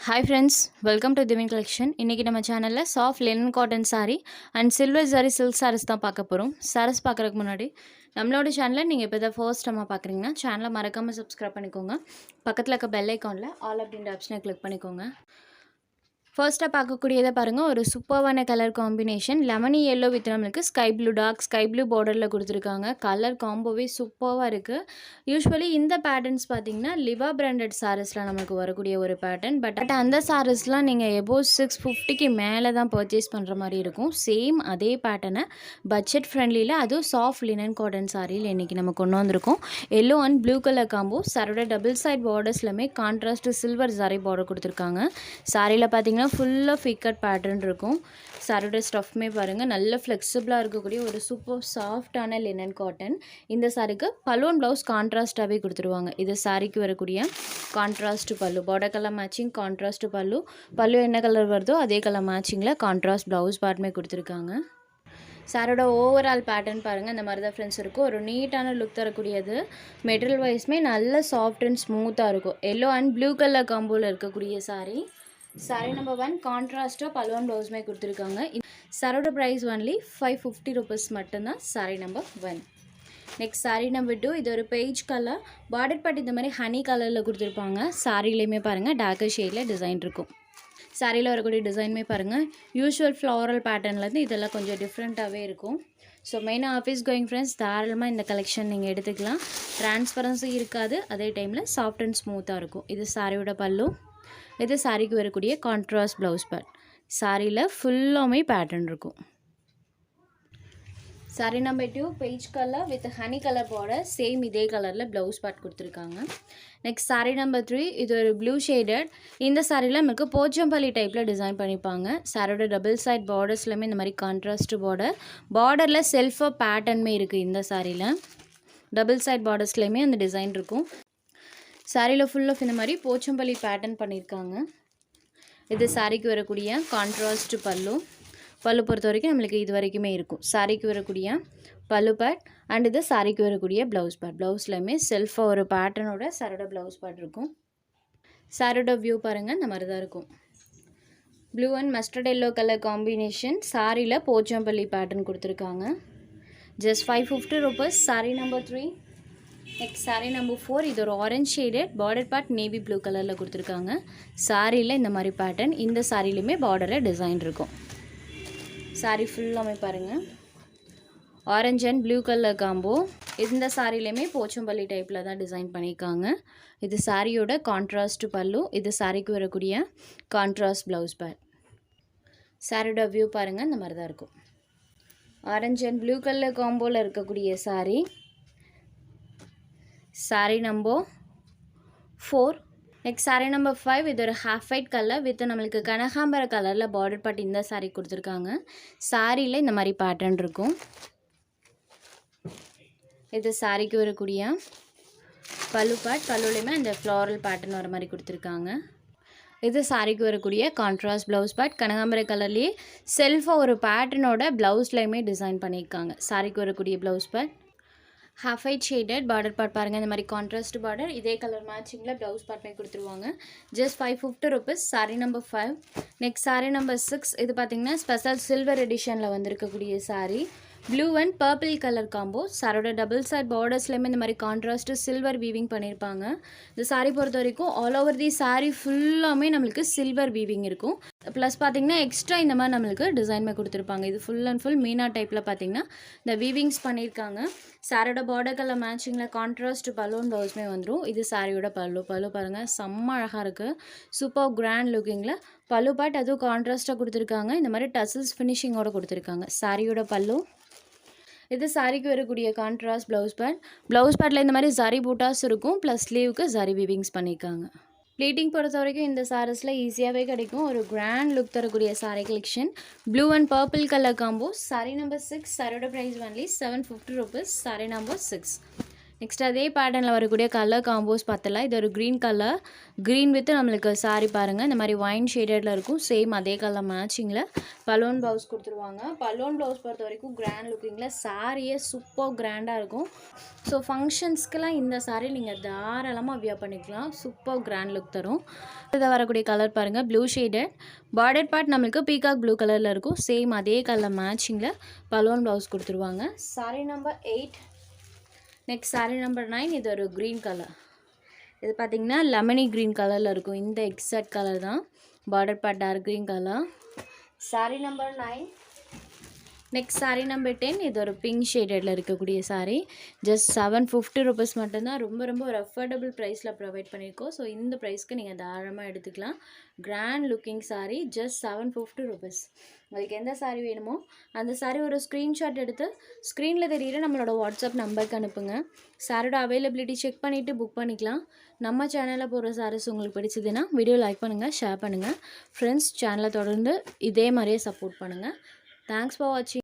Hi friends, welcome to Divine Collection. இன்னைக்கு நம்ம சேனல்ல soft linen cotton saree and silver zari silk sarees தான் பார்க்க போறோம். sarees பார்க்கறதுக்கு முன்னாடி நம்மளோட சேனலை நீங்க இப்போ தான் ஃபர்ஸ்ட் டைம் பார்க்குறீங்கன்னா சேனலை மறக்காம subscribe பண்ணிக்கோங்க. பக்கத்துல இருக்க பெல் ஐகான்ல ஆல் அப்படின்ற ஆப்ஷனை கிளிக் பண்ணிக்கோங்க. ஃபர்ஸ்ட்டாக பார்க்கக்கூடியதை பாருங்கள், ஒரு சூப்பர்வான colour combination lemony yellow with நம்மளுக்கு sky blue dark sky blue பார்டரில் கொடுத்துருக்காங்க. கலர் காம்போவே சூப்பராக இருக்குது. யூஸ்வலி இந்த பேட்டர்ன்ஸ் பார்த்தீங்கன்னா லிவா பிராண்டட் சாரீஸில் நமக்கு வரக்கூடிய ஒரு பேட்டர்ன். பட் அந்த சாரீஸ்லாம் நீங்கள் எபோவ் 650க்கு மேலே தான் பர்ச்சேஸ் பண்ணுற மாதிரி இருக்கும். சேம் அதே பேட்டர்னை பட்ஜெட் ஃப்ரெண்ட்லியில் அதுவும் சாஃப்ட் லினன் காட்டன் சாரியில் இன்றைக்கி நம்ம கொண்டு வந்திருக்கோம். Yellow and blue colour combo சாரோட டபுள் சைட் பார்டர்ஸ்லையுமே கான்ட்ராஸ்ட் சில்வர் ஜரி பார்டர் கொடுத்துருக்காங்க. சாரியில் பார்த்தீங்கன்னா ஃபுல்லாக ஃபிக்கட் பேட்டர்ன் இருக்கும். சாரோட ஸ்டஃப்மே பாருங்கள் நல்ல ஃப்ளெக்சிபிளாக இருக்கக்கூடிய ஒரு சூப்பர் சாஃப்டான லினன் காட்டன். இந்த சாரிக்கு பல்லுவன் ப்ளவுஸ் கான்ட்ராஸ்ட்டாகவே கொடுத்துருவாங்க. இது சாரிக்கு வரக்கூடிய கான்ட்ராஸ்ட் பல்லு, பார்டர் கலர் மேட்சிங் கான்ட்ராஸ்ட் பல்லு. பல்லு என்ன கலர் வருதோ அதே கலர் மேட்சிங்கில் கான்ட்ராஸ்ட் ப்ளவுஸ் பார்ட்டுமே கொடுத்துருக்காங்க. சாரோட ஓவரால் பேட்டர்ன் பாருங்கள் இந்த மாதிரி தான் ஃப்ரெண்ட்ஸ் இருக்கும். ஒரு நீட்டான லுக் தரக்கூடியது. மெட்டீரியல் வைஸ்மே நல்ல சாஃப்ட் அண்ட் ஸ்மூத்தாக இருக்கும். எல்லோ அண்ட் ப்ளூ கலர் காம்போவில் இருக்கக்கூடிய சாரீ. சாரீ நம்பர் 1 கான்ட்ராஸ்ட்டாக பல்லுவன் ப்ளவுஸுமே கொடுத்துருக்காங்க. சாரோட ப்ரைஸ் ஒன்லி 550 rupees மட்டும்தான். Sari number 1. Next sari number 2, இது ஒரு பேஜ் கலர் பார்டர் பட் இந்த மாதிரி ஹனி கலரில் கொடுத்துருப்பாங்க. சாரிலையுமே பாருங்கள் டார்க்கர் ஷேடில் டிசைன் இருக்கும். சாரியில் வரக்கூடிய டிசைனுமே பாருங்கள் யூஷுவல் ஃப்ளாரல் பேட்டர்ன்லேருந்து இதெல்லாம் கொஞ்சம் டிஃப்ரெண்ட்டாகவே இருக்கும். ஸோ மெயினாக ஆஃபீஸ் கோயிங் ஃப்ரெண்ட்ஸ் தாராளமாக இந்த கலெக்ஷன் நீங்கள் எடுத்துக்கலாம். ட்ரான்ஸ்பரன்சி இருக்காது, அதே டைமில் சாஃப்ட் அண்ட் ஸ்மூத்தாக இருக்கும். இது சாரியோட பல்லு, இது சாரிக்கு வரக்கூடிய கான்ட்ராஸ்ட் ப்ளவுஸ் பார்ட். சாரியில் ஃபுல்லாமே பேட்டர்ன் இருக்கும். Sorry number 2 beige colour with honey colour border, same இதே கலரில் ப்ளவுஸ் பார்ட் கொடுத்துருக்காங்க. நெக்ஸ்ட் சாரி நம்பர் 3, இது ஒரு ப்ளூ ஷேடட். இந்த சாரியில் நமக்கு போச்சம்பள்ளி டைப்பில் டிசைன் பண்ணிப்பாங்க. சாரோட டபுள் சைட் பார்டர்ஸ்லையுமே இந்த மாதிரி கான்ட்ராஸ்ட் பார்டரில் செல்ஃபாக பேட்டர்னுமே இருக்குது. இந்த சாரியில் டபுள் சைட் பார்டர்ஸ்லையுமே அந்த டிசைன் இருக்கும். சாரியில் ஃபுல் ஆஃப் இந்த மாதிரி போச்சம்பள்ளி பேட்டர்ன் பண்ணியிருக்காங்க. இது சாரிக்கு வரக்கூடிய கான்ட்ராஸ்ட் பல்லு. பல்லு பொறுத்த வரைக்கும் நம்மளுக்கு இது வரைக்குமே இருக்கும். சாரிக்கு வரக்கூடிய பல்லு பேட் அண்ட் இது சாரிக்கு வரக்கூடிய ப்ளவுஸ் பேட். ப்ளவுஸ்லையுமே செல்ஃபாக ஒரு பேட்டர்னோட சாரோட ப்ளவுஸ் பேட் இருக்கும். சாரோட வியூ பாருங்கள் இந்த மாதிரி தான் இருக்கும். Blue and mustard yellow colour combination. சாரியில் போச்சம்பள்ளி பேட்டர்ன் கொடுத்துருக்காங்க. Just 550 rupees. Sorry number 3. Next sari number 4, இது ஒரு orange shaded border part navy blue கலரில் கொடுத்துருக்காங்க. சாரியில் இந்த மாதிரி பேட்டர்ன். இந்த சாரிலையுமே பார்டரில் டிசைன் இருக்கும். சாரீ ஃபுல்லாமே பாருங்கள் orange and blue colour combo. இந்த சாரிலையுமே போச்சம்பள்ளி டைப்பில் தான் டிசைன் பண்ணியிருக்காங்க. இது சாரியோட கான்ட்ராஸ்ட் பல்லு, இது சாரிக்கு வரக்கூடிய கான்ட்ராஸ்ட் ப்ளவுஸ் பேட். சாரியோட வியூ பாருங்கள் இந்த மாதிரி தான் இருக்கும். ஆரஞ்ச் அண்ட் ப்ளூ கலர் காம்போவில் இருக்கக்கூடிய sari. Sari number 4. Next sari number 5, இது ஒரு ஹாஃப் ஒயிட் கலர் வித் நம்மளுக்கு கனகாம்பர கலரில் பார்டர் பார்ட் இந்த சாரீ கொடுத்துருக்காங்க. சாரியில் இந்த மாதிரி பேட்டர்ன் இருக்கும். இது சாரிக்கு வரக்கூடிய பல்லு பார்ட். பல்லுலையுமே அந்த ஃப்ளாரல் பேட்டர்ன் வர மாதிரி கொடுத்துருக்காங்க. இது சாரிக்கு வரக்கூடிய கான்ட்ராஸ்ட் ப்ளவுஸ் பார்ட். கனகாம்பர கலர்லேயே செல்ஃபாக ஒரு பேட்டர்னோட ப்ளவுஸ்லையுமே டிசைன் பண்ணியிருக்காங்க. சாரிக்கு வரக்கூடிய blouse part half white shaded border part பாருங்கள் இந்த மாதிரி கான்ட்ராஸ்ட் பார்டர். இதே கலர் மேட்சிங்கில் ப்ளவுஸ் பார்ட்மே கொடுத்துருவாங்க. Just 550 rupees. Sari number 5. Next sari number 6, இது பார்த்திங்கன்னா ஸ்பெஷல் சில்வர் எடிஷனில் வந்திருக்கக்கூடிய sari. Blue and purple colour combo. சாரோட டபுள் சைட் பார்டர்ஸ்லேயுமே இந்த மாதிரி கான்ட்ராஸ்ட்டு சில்வர் வீவிங் பண்ணியிருப்பாங்க. இந்த சாரீ பொறுத்த வரைக்கும் ஆல் ஓவர் தி சாரீ ஃபுல்லாமே நம்மளுக்கு சில்வர் வீவிங் இருக்கும். ப்ளஸ் பார்த்திங்கன்னா எக்ஸ்ட்ரா இந்த மாதிரி நம்மளுக்கு டிசைன்மே கொடுத்துருப்பாங்க. இது ஃபுல் அண்ட் ஃபுல் மீனா டைப்பில் பார்த்திங்கன்னா இந்த வீவிங்ஸ் பண்ணியிருக்காங்க. சாரோட பார்டர் கலர் மேட்சிங்கில் கான்ட்ராஸ்ட் பல்லுவன் ப்ளவுஸ்மே வந்துடும். இது சாரியோட பல்லு. பல்லு பாருங்கள் செம்ம அழகாக இருக்குது. சூப்பர் கிராண்ட் லுக்கிங்கில் பல்லு பார்ட் அதுவும் கான்ட்ராஸ்ட்டாக கொடுத்துருக்காங்க. இந்த மாதிரி டசல்ஸ் ஃபினிஷிங்கோடு கொடுத்துருக்காங்க. சாரியோட பல்லு. இது சாரிக்கு வரக்கூடிய கான்ட்ராஸ்ட் ப்ளவுஸ் பேட். ப்ளவுஸ் பேட்டில் இந்த மாதிரி ஜரி பூட்டாஸ் இருக்கும். ப்ளஸ் ஸ்லீவுக்கு ஜரி வீவிங்ஸ் பண்ணியிருக்காங்க. ப்ளீட்டிங் பொறுத்த வரைக்கும் இந்த சாரீஸில் ஈஸியாகவே கிடைக்கும். ஒரு கிராண்ட் லுக் தரக்கூடிய sari collection. Blue and purple colour combo. Sari number 6, சாரியோட price only 750 rupees. Sari number 6. Next அதே பேட்டர்னில் வரக்கூடிய கலர் காம்போஸ் பார்த்தலாம். இது ஒரு க்ரீன் கலர், க்ரீன் வித் நம்மளுக்கு சாரி பாருங்கள் இந்த மாதிரி ஒயின் ஷேடடில் இருக்கும். சேம் அதே கலர் மேட்சிங்கில் பலூன் ப்ளவுஸ் கொடுத்துருவாங்க. பலூன் ப்ளவுஸ் பொறுத்த வரைக்கும் கிராண்ட் லுக்கிங்கில் சாரியே சூப்பர் கிராண்டாக இருக்கும். ஸோ ஃபங்க்ஷன்ஸ்க்கெலாம் இந்த சாரீ நீங்கள் தாராளமாக வியர் பண்ணிக்கலாம். சூப்பர் கிராண்ட் லுக் தரும். இதில் வரக்கூடிய கலர் பாருங்கள் ப்ளூ ஷேடட், பார்டர் பார்ட் நம்மளுக்கு பீகாக் ப்ளூ கலரில் இருக்கும். சேம் அதே கலர் மேட்சிங்கில் பலூன் ப்ளவுஸ் கொடுத்துருவாங்க. Sari number 8. Next sari number 9. இது ஒரு க்ரீன் கலர். இது பார்த்திங்கன்னா லெமனி க்ரீன் கலரில் இருக்கும். இந்த எக்ஸாக்ட் கலர் தான். Border part dark green colour. Sari number 9. Next sari number 10. இது ஒரு பிங்க் ஷேடடில் இருக்கக்கூடிய சாரீ. ஜஸ்ட் 750 ருபீஸ் மட்டும்தான். ரொம்ப ரொம்ப ஒரு அஃபோர்டபுள் ப்ரைஸில் ப்ரொவைட் பண்ணியிருக்கோம். ஸோ இந்த ப்ரைஸ்க்கு நீங்கள் தாராளமாக எடுத்துக்கலாம். Grand looking sari, just 750 rupees. உங்களுக்கு எந்த சாரீ வேணுமோ அந்த சாரீ ஒரு ஸ்க்ரீன்ஷாட் எடுத்து ஸ்க்ரீனில் தெரியிற நம்மளோட வாட்ஸ்அப் நம்பருக்கு அனுப்புங்க. சாரோட அவைலபிலிட்டி செக் பண்ணிவிட்டு புக் பண்ணிக்கலாம். நம்ம சேனலில் போடுற சாரீஸ் உங்களுக்கு பிடிச்சதுன்னா வீடியோ லைக் பண்ணுங்கள், ஷேர் பண்ணுங்கள். ஃப்ரெண்ட்ஸ் சேனலை தொடர்ந்து இதே மாதிரியே சப்போர்ட் பண்ணுங்கள். தேங்க்ஸ் ஃபார் வாட்சிங்.